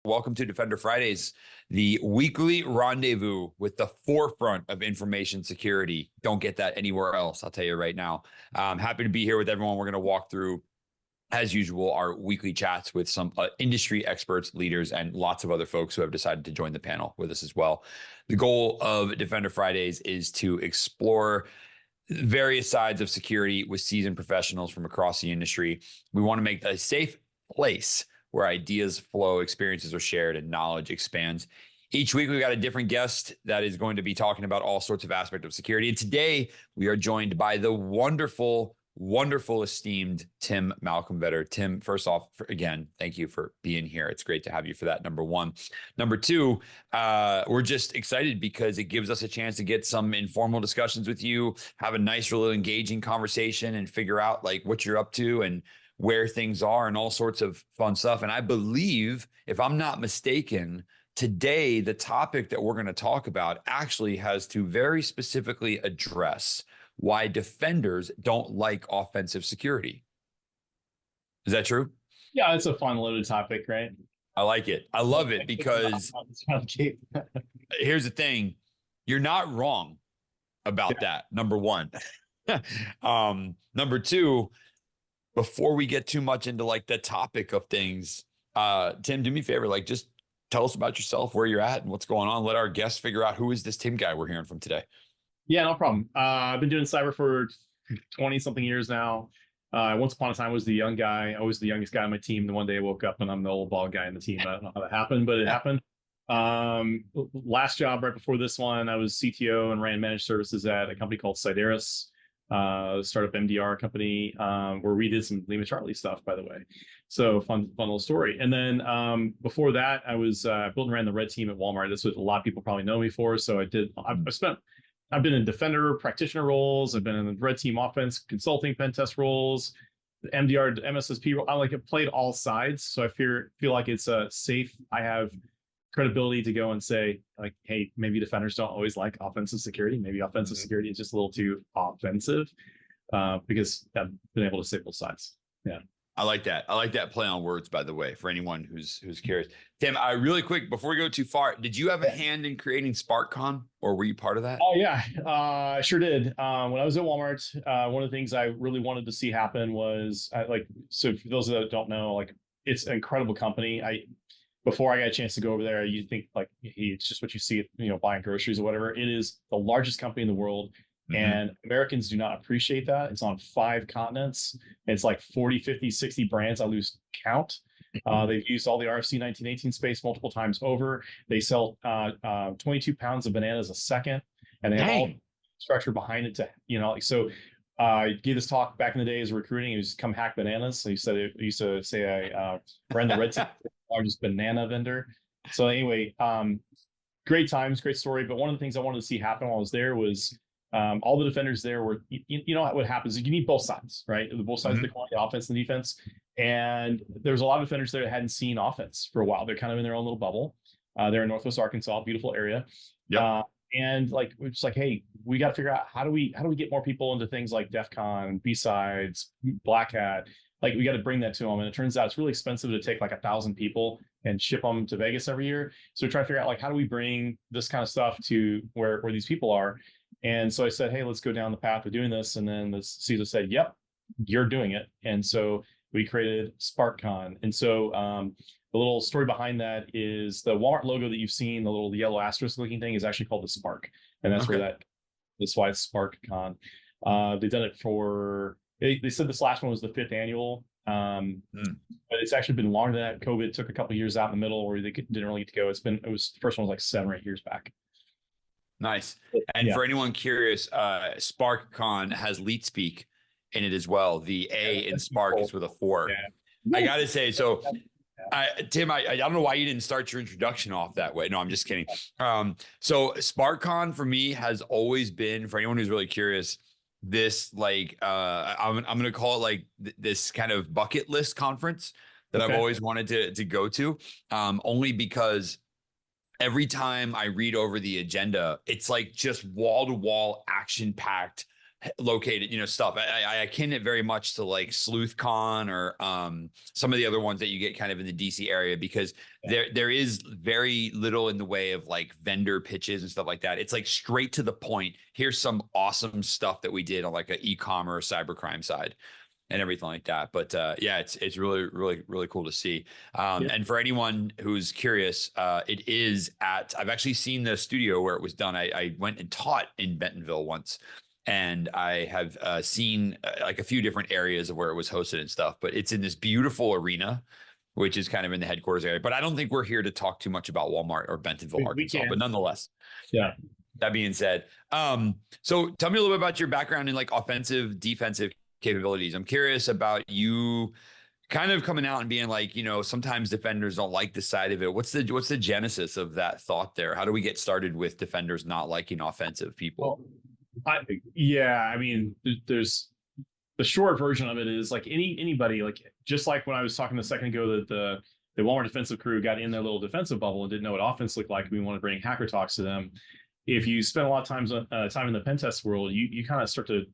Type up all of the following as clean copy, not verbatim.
Welcome to Defender Fridays, the weekly rendezvous with the forefront of information security. Don't get that anywhere else, I'll tell you right now. I'm happy to be here with everyone. We're going to walk through, as usual, our weekly chats with some industry experts, leaders, and lots of other folks who have decided to join the panel with us as well. The goal of Defender Fridays is to explore various sides of security with seasoned professionals from across the industry. We want to make a safe place where ideas flow, experiences are shared, and knowledge expands. Each week, we've got a different guest that is going to be talking about all sorts of aspects of security. And today, we are joined by the wonderful, esteemed Tim MalcomVetter. Tim, first off, again, thank you for being here. It's great to have you for that, number one. Number two, we're just excited because it gives us a chance to get some informal discussions with you, have a nice, really engaging conversation, and figure out like what you're up to and where things are and all sorts of fun stuff. And I believe, if I'm not mistaken, today, the topic that we're going to talk about actually has to very specifically address why defenders don't like offensive security. Is that true? Yeah, it's a fun loaded topic, right? I like it. I love it because here's the thing. You're not wrong about that, number one. Number two, before we get too much into like the topic of things, Tim, do me a favor, like just tell us about yourself, where you're at and what's going on. Let our guests figure out who is this Tim guy we're hearing from today. Yeah, no problem. I've been doing cyber for 20 something years now. Once upon a time, I was the young guy. I was the youngest guy on my team. Then one day I woke up and I'm the old bald guy in the team. I don't know how that happened, but it happened. Last job right before this one, I was CTO and ran managed services at a company called Sideris. Startup MDR company, where we did some Lima Charlie stuff, by the way. So fun little story. And then before that, I was built and ran the red team at Walmart. This is what a lot of people probably know me for. So I've been in defender practitioner roles. I've been in the red team offense consulting pen test roles, the MDR, MSSP role. I played all sides. So I feel like it's safe. I have credibility to go and say, like, hey, maybe defenders don't always like offensive security. Maybe offensive security is just a little too offensive, because I've been able to say both sides. Yeah. I like that. I like that play on words, by the way, for anyone who's curious. Tim, really quick, before we go too far, did you have a hand in creating SparkCon, or were you part of that? Oh, yeah, I sure did. When I was at Walmart, one of the things I really wanted to see happen was, so for those that don't know, like, it's an incredible company. Before I got a chance to go over there, you think like, hey, it's just what you see, buying groceries or whatever. It is the largest company in the world. Mm-hmm. And Americans do not appreciate that. It's on 5 continents. It's like 40, 50, 60 brands. I lose count. They've used all the RFC 1918 space multiple times over. They sell 22 pounds of bananas a second. And they have all the structure behind it to, so I gave this talk back in the day as recruiting. It was come hack bananas. So he used to say I ran the red team, largest banana vendor. So anyway, great times, great story. But one of the things I wanted to see happen while I was there was all the defenders there were, you know what happens is you need both sides, right? Both sides of the coin, the offense and the defense. And there's a lot of defenders there that hadn't seen offense for a while. They're kind of in their own little bubble. They're in Northwest Arkansas, beautiful area. Yep. And like, we're just like, hey, we got to figure out how do we get more people into things like DEF CON, B-Sides, Black Hat. Like, we got to bring that to them. And it turns out it's really expensive to take like 1,000 people and ship them to Vegas every year. So we're trying to figure out, like, how do we bring this kind of stuff to where these people are? And so I said, hey, let's go down the path of doing this. And then the CISO said, yep, you're doing it. And so we created SparkCon. And so the little story behind that is the Walmart logo that you've seen, the little yellow asterisk looking thing, is actually called the Spark. And that's that's why it's SparkCon. They've done it for, they said this last one was the 5th annual. But it's actually been longer than that. COVID took a couple of years out in the middle where they didn't really get to go. The first one was like 7 or 8 years back. Nice. And for anyone curious, SparkCon has leet speak in it as well. The A in Spark is with a 4. Yeah. I got to say, so Tim, I don't know why you didn't start your introduction off that way. No, I'm just kidding. So SparkCon for me has always been, for anyone who's really curious, this like, I'm going to call it like this kind of bucket list conference that I've always wanted to go to, only because every time I read over the agenda, it's like just wall to wall action packed located, stuff. I akin it very much to like SleuthCon or some of the other ones that you get kind of in the DC area, because there is very little in the way of like vendor pitches and stuff like that. It's like straight to the point. Here's some awesome stuff that we did on like an e-commerce cybercrime side and everything like that. But yeah, it's really, really, really cool to see. And for anyone who's curious, it is I've actually seen the studio where it was done. I went and taught in Bentonville once, and I have seen like a few different areas of where it was hosted and stuff, but it's in this beautiful arena, which is kind of in the headquarters area. But I don't think we're here to talk too much about Walmart or Bentonville, Arkansas, but nonetheless. Yeah. That being said, so tell me a little bit about your background in like offensive, defensive capabilities. I'm curious about you kind of coming out and being like, sometimes defenders don't like the side of it. What's the genesis of that thought there? How do we get started with defenders not liking offensive people? Well, I mean, there's the short version of it is like anybody, like just like when I was talking a second ago that the Walmart defensive crew got in their little defensive bubble and didn't know what offense looked like. We want to bring hacker talks to them. If you spend a lot of time in the pen test world, you kind of start to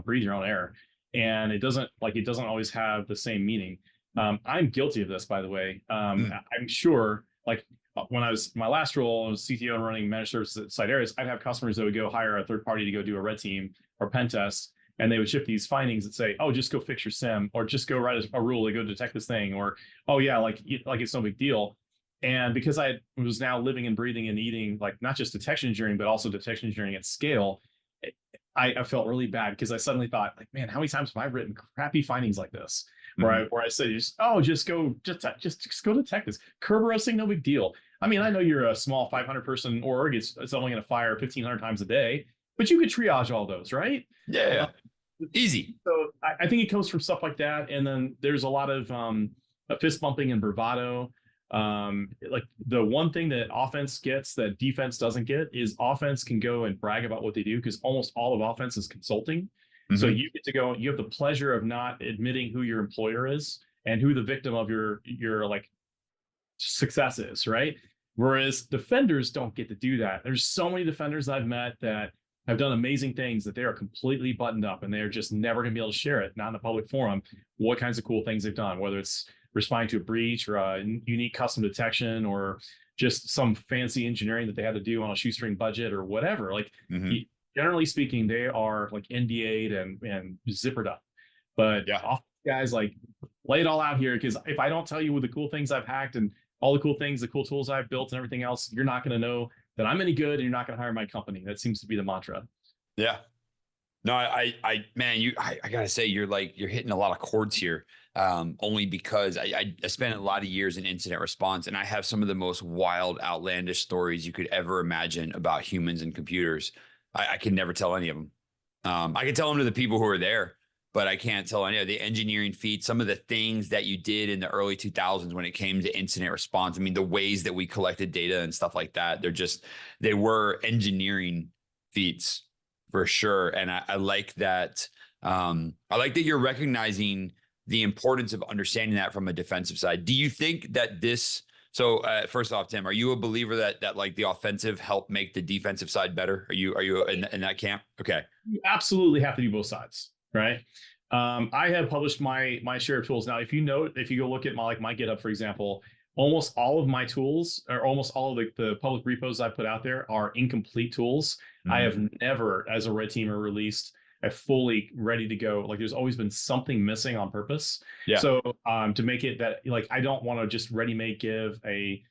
breathe your own air, and it doesn't always have the same meaning. I'm guilty of this, by the way. I'm sure, like when I was my last role, I was CTO and running managed services at site areas. I'd have customers that would go hire a third party to go do a red team or pen test, and they would ship these findings that say, "Oh, just go fix your SIM," or "Just go write a rule to go detect this thing," or "Oh yeah, like it's no big deal." And because I was now living and breathing and eating like not just detection engineering, but also detection engineering at scale, I felt really bad because I suddenly thought, like, man, how many times have I written crappy findings like this? Where I say, just go detect this. Kerberosing, no big deal. I mean, I know you're a small 500 person org. It's only going to fire 1,500 times a day, but you could triage all those, right? Yeah, easy. So I think it comes from stuff like that, and then there's a lot of fist bumping and bravado. Like the one thing that offense gets that defense doesn't get is offense can go and brag about what they do, because almost all of offense is consulting. So you get to go, you have the pleasure of not admitting who your employer is and who the victim of your like success is, right? Whereas defenders don't get to do that. There's so many defenders I've met that have done amazing things that they are completely buttoned up and they're just never going to be able to share it, not in a public forum, what kinds of cool things they've done, whether it's responding to a breach or a unique custom detection or just some fancy engineering that they had to do on a shoestring budget or whatever. Like generally speaking, they are like NDA'd and zippered up. But guys, like, lay it all out here, because if I don't tell you the cool things I've hacked and all the cool things, the cool tools I've built and everything else, you're not going to know that I'm any good, and you're not going to hire my company. That seems to be the mantra. Yeah. No, man, I gotta say, you're hitting a lot of chords here. Only because I spent a lot of years in incident response, and I have some of the most wild, outlandish stories you could ever imagine about humans and computers. I can never tell any of them. I can tell them to the people who are there, but I can't tell any of the engineering feats, some of the things that you did in the early 2000s when it came to incident response. I mean, the ways that we collected data and stuff like that, they were engineering feats for sure. And I like that. I like that you're recognizing the importance of understanding that from a defensive side. Do you think that so first off, Tim, are you a believer that like the offensive help make the defensive side better? Are you in that camp? Okay. You absolutely have to do both sides, right? I have published my share of tools. Now, if you go look at my GitHub, for example, almost all of my tools, or almost all of the public repos I put out there, are incomplete tools. I have never, as a red teamer, released a fully ready to go. Like, there's always been something missing on purpose. Yeah. So to make it that, like, I don't want to just ready-made give a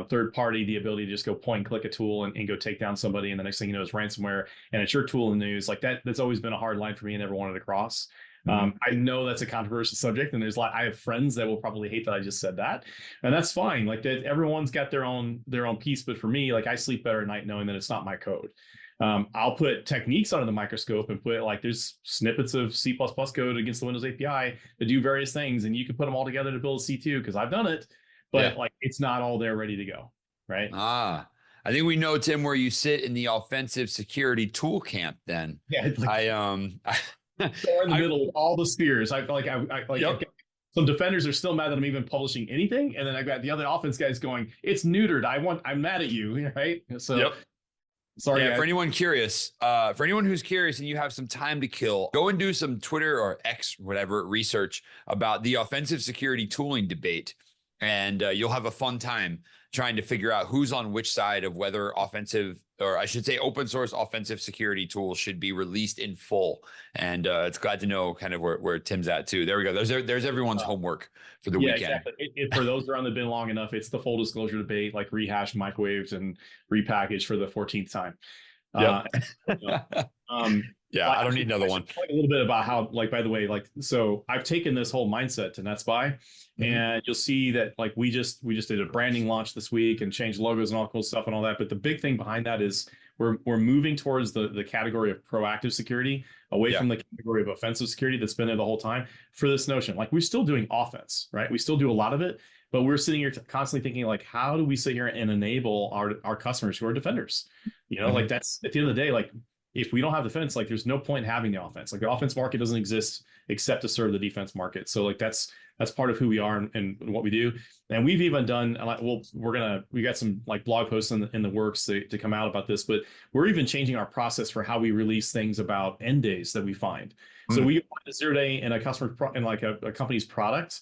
third party the ability to just go point and click a tool and go take down somebody, and the next thing you know is ransomware, and it's your tool in the news. Like that's always been a hard line for me and never wanted to cross. I know that's a controversial subject, and I have friends that will probably hate that I just said that, and that's fine. Like that, everyone's got their own piece, but for me, like, I sleep better at night knowing that it's not my code. I'll put techniques under the microscope and put, like, there's snippets of C++ code against the Windows API that do various things, and you can put them all together to build a C2, because I've done it, but like, it's not all there ready to go, right? I think we know, Tim, where you sit in the offensive security tool camp then. Yeah. Like, so in the middle of all the spheres. I feel like some defenders are still mad that I'm even publishing anything, and then I've got the other offense guys going, it's neutered. I'm mad at you, right? So Sorry, Yeah, guys. for anyone who's curious and you have some time to kill, go and do some Twitter or X, whatever, research about the offensive security tooling debate. And you'll have a fun time trying to figure out who's on which side of whether offensive, or I should say open source offensive security tools should be released in full. And it's glad to know kind of where Tim's at too. There we go. There's everyone's homework for the Yeah, weekend. exactly. For those around the bin long enough, it's the full disclosure debate, like rehashed, microwaved, and repackaged for the 14th time. Yep. Yeah, I don't need another one. A little bit about how, like, by the way, like, so I've taken this whole mindset to NetSPI, and you'll see that, like, we just did a branding launch this week and changed logos and all cool stuff and all that. But the big thing behind that is we're moving towards the category of proactive security, away from the category of offensive security that's been there the whole time, for this notion. Like, we're still doing offense, right? We still do a lot of it, but we're sitting here constantly thinking, like, how do we sit here and enable our customers who are defenders? You know, like, that's at the end of the day, like, if we don't have defense, like, there's no point in having the offense. Like, the offense market doesn't exist except to serve the defense market. So, like, that's part of who we are and what we do. And we've even done, well, we got some, like, blog posts in the works to come out about this, but we're even changing our process for how we release things about end days that we find. So we find a 0 day in a customer in like a company's product,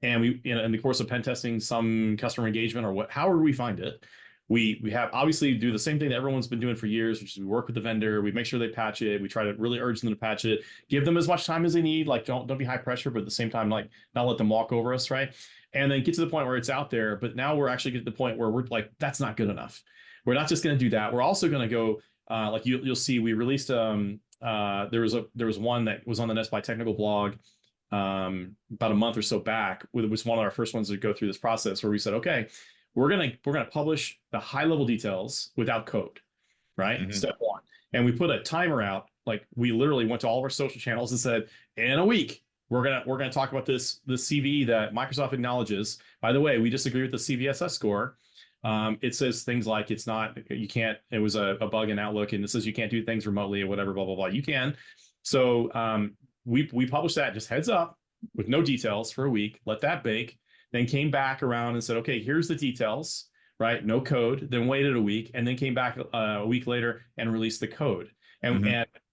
and we, in the course of pen testing some customer engagement or however we find it, we have obviously do the same thing that everyone's been doing for years, which is we work with the vendor, we make sure they patch it, we try to really urge them to patch it, give them as much time as they need, like, don't be high pressure, but at the same time, like, not let them walk over us, right? And then get to the point where it's out there. But now we're actually getting to the point where we're like, that's not good enough. We're not just going to do that. We're also going to go, like, you'll see, we released there was one that was on the NetSPI technical blog about a month or so back. It was one of our first ones to go through this process, where we said, okay, we're gonna publish the high level details without code, right? Step one. And we put a timer out. Like, we literally went to all of our social channels and said, in a week, we're gonna talk about this CVE that Microsoft acknowledges. By the way, we disagree with the CVSS score. It says things like it was a bug in Outlook, and it says you can't do things remotely or whatever, blah, blah, blah. You can. So we published that, just heads up, with no details for a week, let that bake. Then came back around and said, okay, here's the details, right? No code. Then waited a week, and then came back a week later and released the code. And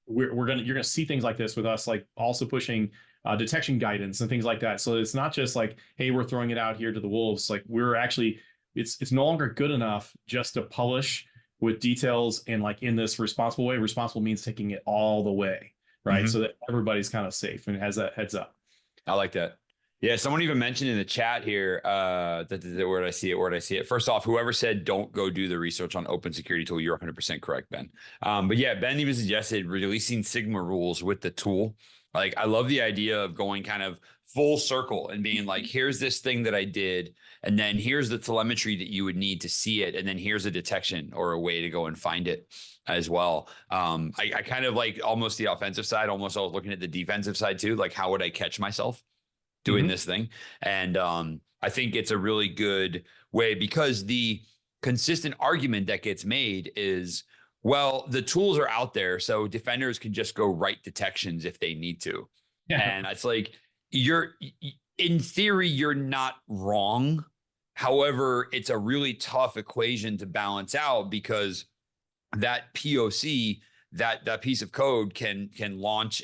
you're gonna see things like this with us, like, also pushing detection guidance and things like that. So it's not just like, hey, we're throwing it out here to the wolves. Like, we're actually, it's no longer good enough just to publish with details and, like, in this responsible way. Responsible means taking it all the way, right? So that everybody's kind of safe and has that heads up. I like that. Yeah, someone even mentioned in the chat here, where did I see it? First off, whoever said don't go do the research on open security tool, you're 100% correct, Ben. But yeah, Ben even suggested releasing Sigma rules with the tool. Like, I love the idea of going kind of full circle and being like, here's this thing that I did, and then here's the telemetry that you would need to see it, and then here's a detection or a way to go and find it as well. I kind of like almost the offensive side, almost I was looking at the defensive side too. Like, how would I catch myself doing this thing? And I think it's a really good way, because the consistent argument that gets made is, well, the tools are out there, so defenders can just go write detections if they need to. And it's like, in theory, you're not wrong. However, it's a really tough equation to balance out, because that POC, that piece of code can launch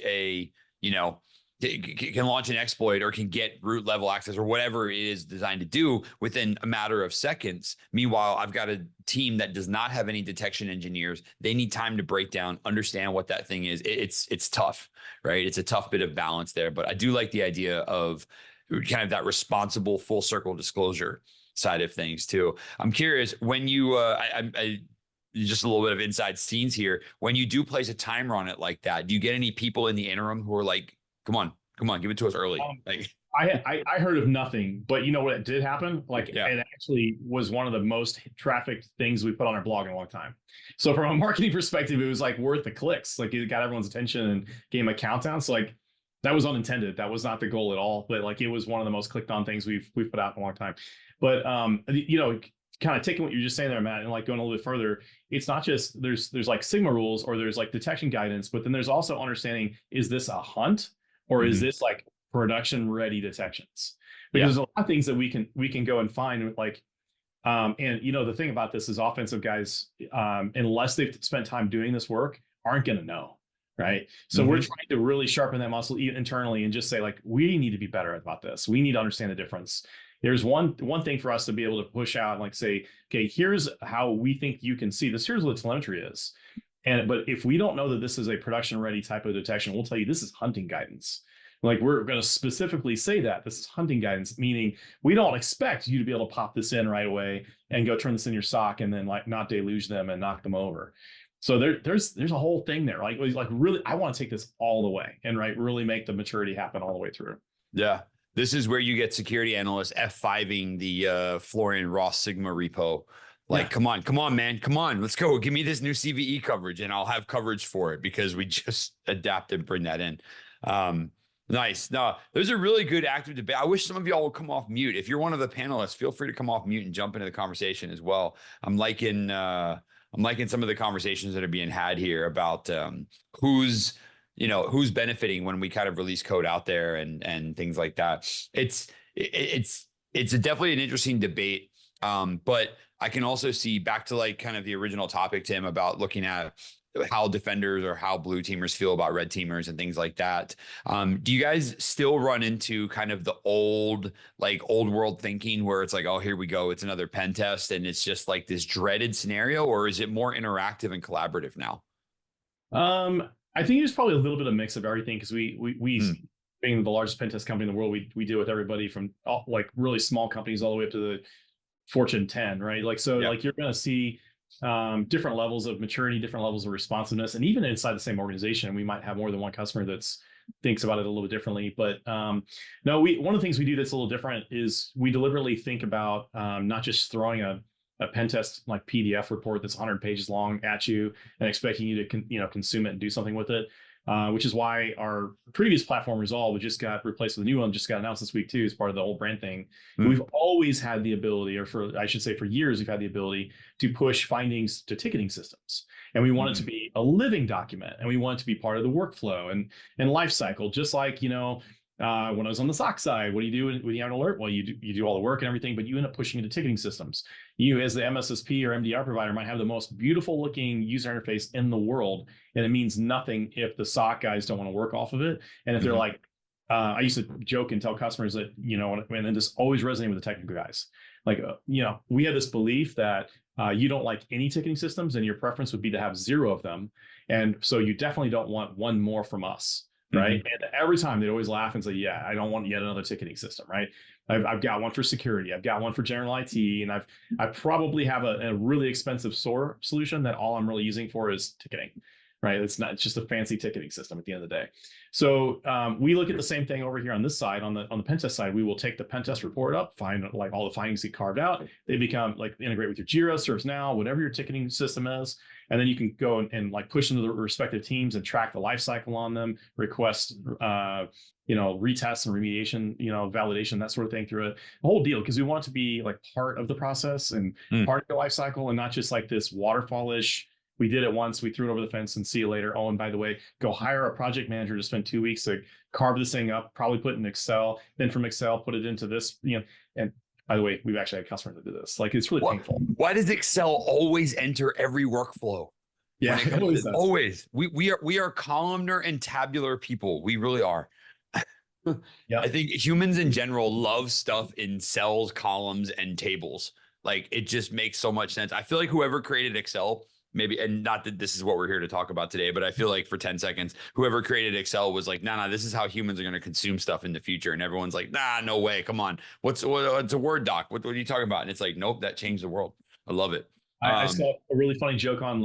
can launch an exploit, or can get root level access, or whatever it is designed to do, within a matter of seconds. Meanwhile, I've got a team that does not have any detection engineers. They need time to break down, understand what that thing is. It's tough, right? It's a tough bit of balance there. But I do like the idea of kind of that responsible full circle disclosure side of things too. I'm curious, when you just a little bit of inside scenes here, when you do place a timer on it like that, do you get any people in the interim who are like, come on, give it to us early? I heard of nothing, but you know what did happen? Like, it actually was one of the most trafficked things we put on our blog in a long time. So from a marketing perspective, it was like worth the clicks. Like, it got everyone's attention and gave them a countdown. So, like, that was unintended. That was not the goal at all. But, like, it was one of the most clicked on things we've put out in a long time. But kind of taking what you're just saying there, Matt, and, like, going a little bit further, it's not just there's like Sigma rules, or there's like detection guidance, but then there's also understanding, is this a hunt, or is this like production ready detections? Because there's a lot of things that we can go and find, like, And the thing about this is offensive guys, unless they've spent time doing this work, aren't going to know. Right. So we're trying to really sharpen that muscle internally and just say, like, we need to be better about this. We need to understand the difference. There's one thing for us to be able to push out and like say, okay, here's how we think you can see this. Here's what the telemetry is. But if we don't know that this is a production ready type of detection, we'll tell you this is hunting guidance. Like, we're going to specifically say that this is hunting guidance, meaning we don't expect you to be able to pop this in right away and go turn this in your sock and then like not deluge them and knock them over. So there's a whole thing there. Like really, I want to take this all the way and really make the maturity happen all the way through. Yeah. This is where you get security analysts F5ing the Florian Ross Sigma repo. Like, come on, man. Come on. Let's go. Give me this new CVE coverage and I'll have coverage for it because we just adapt and bring that in. Nice. No, there's a really good active debate. I wish some of y'all would come off mute. If you're one of the panelists, feel free to come off mute and jump into the conversation as well. I'm liking some of the conversations that are being had here about who's benefiting when we kind of release code out there and things like that. It's definitely an interesting debate. But I can also see back to like kind of the original topic, Tim, about looking at how defenders or how blue teamers feel about red teamers and things like that. Do you guys still run into kind of the old world thinking where it's like, oh, here we go, it's another pen test and it's just like this dreaded scenario, or is it more interactive and collaborative now? I think there's probably a little bit of mix of everything because we being the largest pen test company in the world, we deal with everybody from like really small companies all the way up to the Fortune 10, right? Like, so like you're going to see different levels of maturity, different levels of responsiveness, and even inside the same organization, we might have more than one customer that's thinks about it a little bit differently. But no, one of the things we do that's a little different is we deliberately think about not just throwing a pen test like PDF report that's 100 pages long at you and expecting you to consume it and do something with it. Which is why our previous platform Resolve just got replaced with a new one, just got announced this week too, as part of the whole brand thing. We've always had the ability, or for years, we've had the ability to push findings to ticketing systems. And we want it to be a living document, and we want it to be part of the workflow and life cycle, just like, when I was on the SOC side, what do you do when you have an alert? Well, you do all the work and everything, but you end up pushing into ticketing systems. You, as the MSSP or MDR provider, might have the most beautiful looking user interface in the world, and it means nothing if the SOC guys don't want to work off of it. And if they're like, I used to joke and tell customers that, and this always resonated with the technical guys. Like, we have this belief that you don't like any ticketing systems, and your preference would be to have 0 of them. And so you definitely don't want one more from us. Right. And every time they'd always laugh and say, yeah, I don't want yet another ticketing system. Right. I've got one for security. I've got one for general IT. And I probably have a really expensive SOAR solution that all I'm really using for is ticketing. Right. It's just a fancy ticketing system at the end of the day. So we look at the same thing over here on this side, on the pen test side. We will take the pen test report up, find like all the findings get carved out. They become like integrate with your Jira, ServiceNow, whatever your ticketing system is. And then you can go and like push into the respective teams and track the life cycle on them, request, retests and remediation, validation, that sort of thing through it. The whole deal, because we want it to be like part of the process and part of the life cycle, and not just like this waterfall-ish. We did it once, we threw it over the fence and see you later. Oh, and by the way, go hire a project manager to spend 2 weeks to carve this thing up, probably put it in Excel, then from Excel, put it into this, and by the way, we've actually had customers that do this. Like, it's really painful. Why does Excel always enter every workflow? Yeah, always. We are columnar and tabular people. We really are. Yeah, I think humans in general love stuff in cells, columns, and tables. Like, it just makes so much sense. I feel like whoever created Excel, maybe, and not that this is what we're here to talk about today, but I feel like for 10 seconds, whoever created Excel was like, nah, this is how humans are going to consume stuff in the future. And everyone's like, nah, no way. Come on. It's a Word doc. What are you talking about? And it's like, nope, that changed the world. I love it. I saw a really funny joke on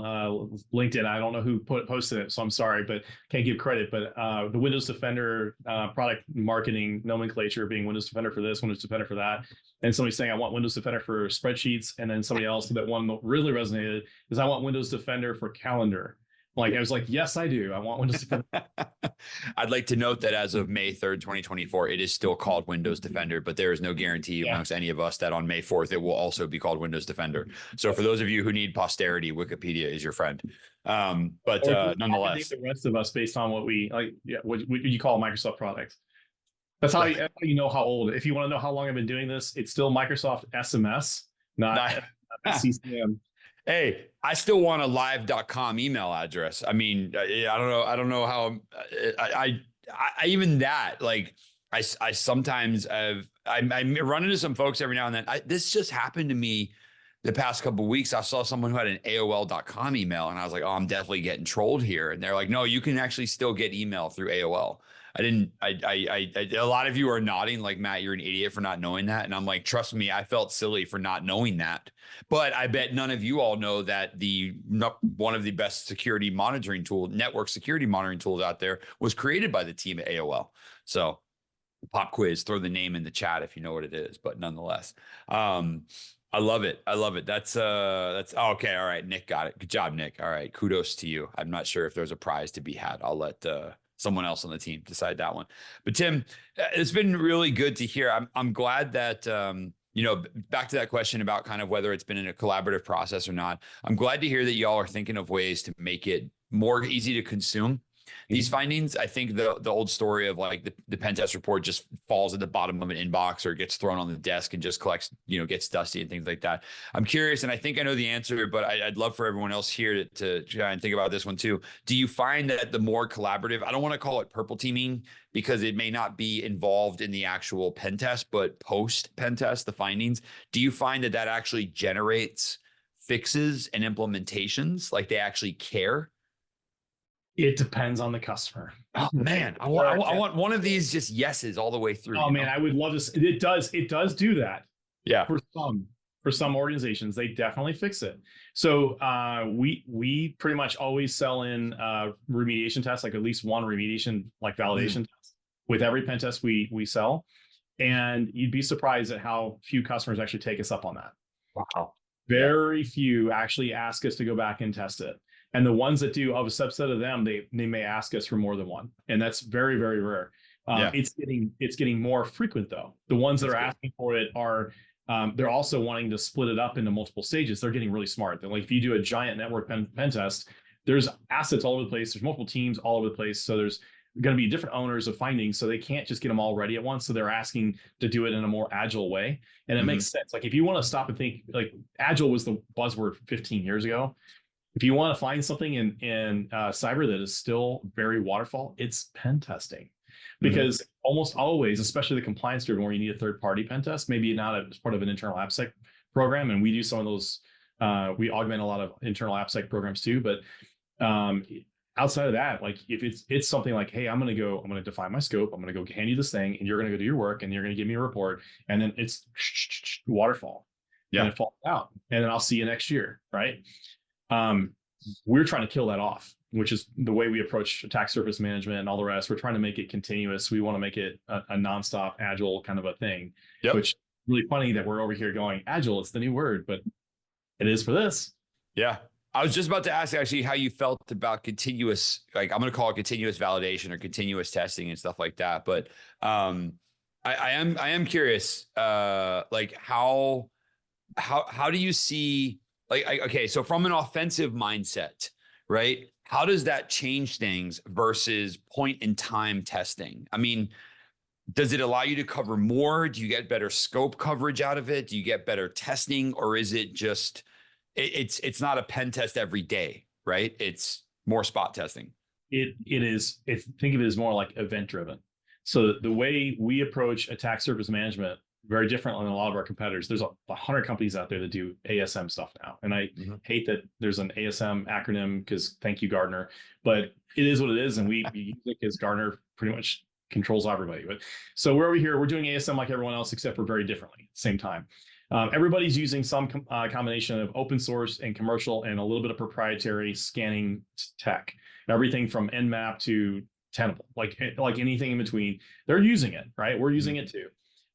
LinkedIn. I don't know who posted it, so I'm sorry, but can't give credit. But the Windows Defender product marketing nomenclature being Windows Defender for this, Windows Defender for that. And somebody saying, I want Windows Defender for spreadsheets. And then somebody else, that one that really resonated is, I want Windows Defender for calendar. Like, I was like, yes, I do. I want Windows Defender. I'd like to note that as of May 3rd, 2024, it is still called Windows Defender, but there is no guarantee amongst any of us that on May 4th, it will also be called Windows Defender. So for those of you who need posterity, Wikipedia is your friend. But nonetheless, I think the rest of us, based on what we like, what you call a Microsoft product. That's how you know how old. If you want to know how long I've been doing this, it's still Microsoft SMS not Nice. CCM. Hey, I still want a live.com email address. I mean, I don't know. I don't know how I even that, like, I sometimes I run into some folks every now and then. This just happened to me the past couple of weeks. I saw someone who had an AOL.com email and I was like, oh, I'm definitely getting trolled here. And they're like, no, you can actually still get email through AOL. I didn't, a lot of you are nodding like, Matt, you're an idiot for not knowing that. And I'm like, trust me, I felt silly for not knowing that. But I bet none of you all know that one of the best security monitoring network security monitoring tools out there was created by the team at AOL. So pop quiz, throw the name in the chat if you know what it is, but nonetheless, I love it. I love it. That's okay. All right. Nick got it. Good job, Nick. All right. Kudos to you. I'm not sure if there's a prize to be had. I'll let, someone else on the team decide that one. But Tim, it's been really good to hear. I'm glad that, back to that question about kind of whether it's been in a collaborative process or not. I'm glad to hear that y'all are thinking of ways to make it more easy to consume these findings. I think the old story of like the pen test report just falls at the bottom of an inbox or gets thrown on the desk and just collects, gets dusty and things like that. I'm curious, and I think I know the answer, but I'd love for everyone else here to try and think about this one too. Do you find that the more collaborative, I don't want to call it purple teaming because it may not be involved in the actual pen test, but post pen test, the findings, do you find that actually generates fixes and implementations? Like they actually care? It depends on the customer. Oh man, I want one of these just yeses all the way through. Oh man, I would love to. It does do that. Yeah. For some organizations, they definitely fix it. So we pretty much always sell in remediation tests, like at least one remediation, like validation test with every pen test we sell. And you'd be surprised at how few customers actually take us up on that. Wow. Very few actually ask us to go back and test it. And the ones that do, of a subset of them, they may ask us for more than one. And that's very, very rare. It's getting more frequent though. The ones that are asking for it are, they're also wanting to split it up into multiple stages. They're getting really smart. They're like, if you do a giant network pen test, there's assets all over the place. There's multiple teams all over the place. So there's going to be different owners of findings. So they can't just get them all ready at once. So they're asking to do it in a more agile way. And it makes sense. Like if you want to stop and think, like agile was the buzzword 15 years ago. If you want to find something in cyber that is still very waterfall, it's pen testing. Because almost always, especially the compliance driven where you need a third party pen test, maybe not as part of an internal AppSec program. And we do some of those, we augment a lot of internal AppSec programs too. But outside of that, like if it's something like, hey, I'm going to define my scope. I'm going to go hand you this thing and you're going to go do your work and you're going to give me a report. And then it's waterfall. Yeah. And it falls out. And then I'll see you next year. Right. We're trying to kill that off, which is the way we approach attack surface management and all the rest. We're trying to make it continuous. We want to make it a nonstop agile kind of a thing, which is really funny that we're over here going agile. It's the new word, but it is for this. Yeah. I was just about to ask actually how you felt about continuous, like I'm going to call it continuous validation or continuous testing and stuff like that. But I am curious, like how do you see, like, okay, so from an offensive mindset, right? How does that change things versus point in time testing? I mean, does it allow you to cover more? Do you get better scope coverage out of it? Do you get better testing? Or is it just, it's not a pen test every day, right? It's more spot testing. It is, think of it as more like event driven. So the way we approach attack surface management, very different than a lot of our competitors. There's 100 companies out there that do ASM stuff now. And I hate that there's an ASM acronym because thank you, Gartner, but it is what it is. And we use it because Gartner pretty much controls everybody. But so we're over here, we're doing ASM like everyone else, except for very differently at the same time. Everybody's using some combination of open source and commercial and a little bit of proprietary scanning tech, everything from Nmap to Tenable, like anything in between. They're using it, right? We're using it too.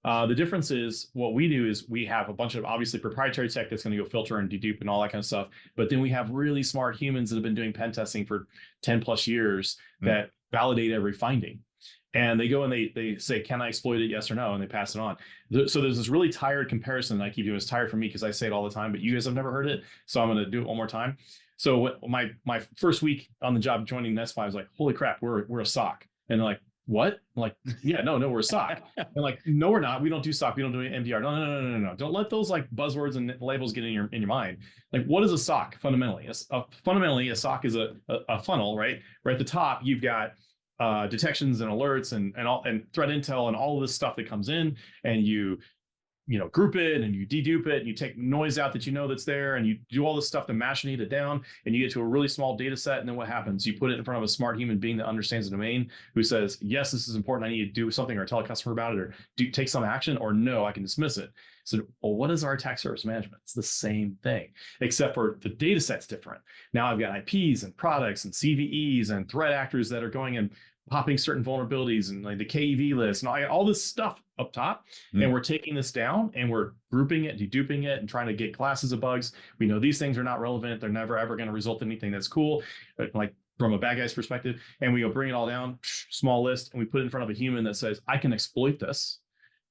The difference is what we do is we have a bunch of obviously proprietary tech that's going to go filter and dedupe and all that kind of stuff. But then we have really smart humans that have been doing pen testing for 10 plus years that validate every finding. And they go and they say, can I exploit it? Yes or no? And they pass it on. So there's this really tired comparison that I keep doing. It's tired for me because I say it all the time, but you guys have never heard it. So I'm going to do it one more time. So my first week on the job joining NetSPI, I was like, holy crap, we're a SOC. And they're like, what? I'm like, yeah, no, we're a SOC. And like, no, we're not. We don't do SOC. We don't do MDR. No. Don't let those like buzzwords and labels get in your mind. Like, what is a SOC fundamentally? Fundamentally, a SOC is a funnel, right? Right at the top, you've got detections and alerts and threat intel and all of this stuff that comes in, and you group it and you dedupe it and you take noise out that that's there, and you do all this stuff to machinate it down, and you get to a really small data set. And then what happens? You put it in front of a smart human being that understands the domain, who says, yes, this is important, I need to do something, or tell a customer about it, or take some action, or no, I can dismiss it. So, well, what is our attack surface management? It's the same thing, except for the data set's different. Now I've got IPs and products and CVEs and threat actors that are going and popping certain vulnerabilities and like the KEV list and all this stuff up top. And we're taking this down and we're grouping it, deduping it, and trying to get classes of bugs. We know these things are not relevant. They're never, ever going to result in anything that's cool, like from a bad guy's perspective. And we go bring it all down, small list, and we put it in front of a human that says, I can exploit this,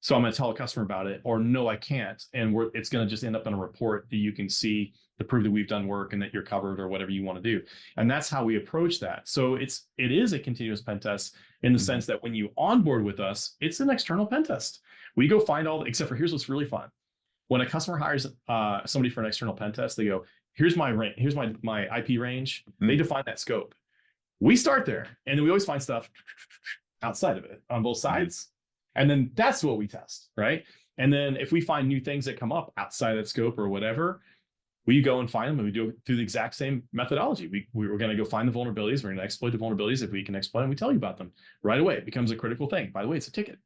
so I'm going to tell a customer about it, or no, I can't. And it's going to just end up in a report that you can see to prove that we've done work and that you're covered, or whatever you want to do. And that's how we approach that. So it is a continuous pen test in the sense that when you onboard with us, it's an external pen test. We go find except for, here's what's really fun. When a customer hires somebody for an external pen test, they go, here's my range, here's my IP range. They define that scope. We start there, and then we always find stuff outside of it on both sides. And then that's what we test, right? And then if we find new things that come up outside that scope or whatever, we go and find them, and we do it through the exact same methodology. We're going to go find the vulnerabilities. We're going to exploit the vulnerabilities. If we can exploit them, we tell you about them right away. It becomes a critical thing. By the way, it's a ticket.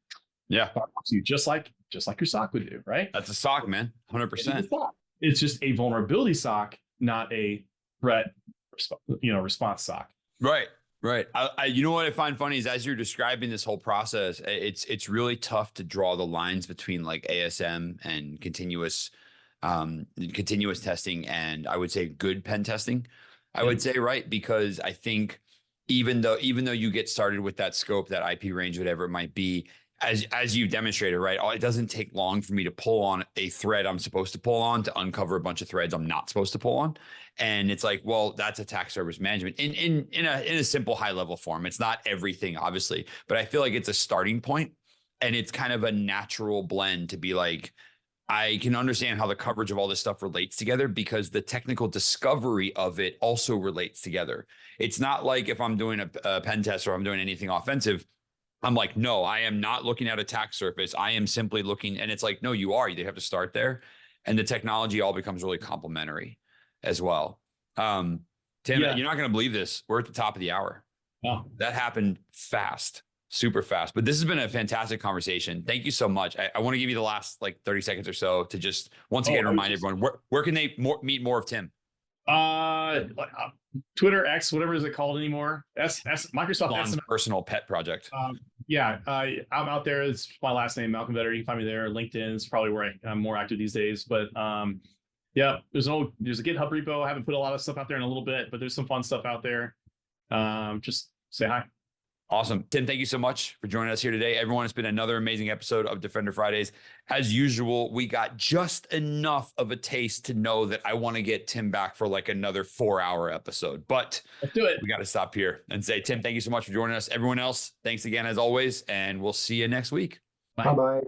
Yeah. You just like your SOC would do, right? That's a SOC, man. 100%. It's just a vulnerability SOC, not a threat, response SOC. Right. You know what I find funny is, as you're describing this whole process, it's really tough to draw the lines between like ASM and continuous testing, and I would say good pen testing. I would say, right? Because I think even though you get started with that scope, that IP range, whatever it might be, as you demonstrated, right? It doesn't take long for me to pull on a thread I'm supposed to pull on to uncover a bunch of threads I'm not supposed to pull on. And it's like, well, that's attack surface management in a simple high level form. It's not everything, obviously, but I feel like it's a starting point, and it's kind of a natural blend to be like, I can understand how the coverage of all this stuff relates together, because the technical discovery of it also relates together. It's not like if I'm doing a pen test or I'm doing anything offensive, I'm like, no, I am not looking at attack surface. I am simply looking, and it's like, no, you are. You have to start there, and the technology all becomes really complementary as well. Tim, you're not going to believe this. We're at the top of the hour. Oh. That happened fast, super fast. But this has been a fantastic conversation. Thank you so much. I want to give you the last like 30 seconds or so to just once again remind everyone, where can they meet more of Tim? Twitter, X, whatever is it called anymore? Microsoft Elon's personal pet project. I'm out there. It's my last name, MalcomVetter. You can find me there. LinkedIn is probably where I'm more active these days. But there's a GitHub repo. I haven't put a lot of stuff out there in a little bit, but there's some fun stuff out there. Just say hi. Awesome. Tim, thank you so much for joining us here today. Everyone, it's been another amazing episode of Defender Fridays. As usual, we got just enough of a taste to know that I want to get Tim back for like another 4-hour episode, but let's do it. We got to stop here and say, Tim, thank you so much for joining us. Everyone else, thanks again as always, and we'll see you next week. Bye-bye.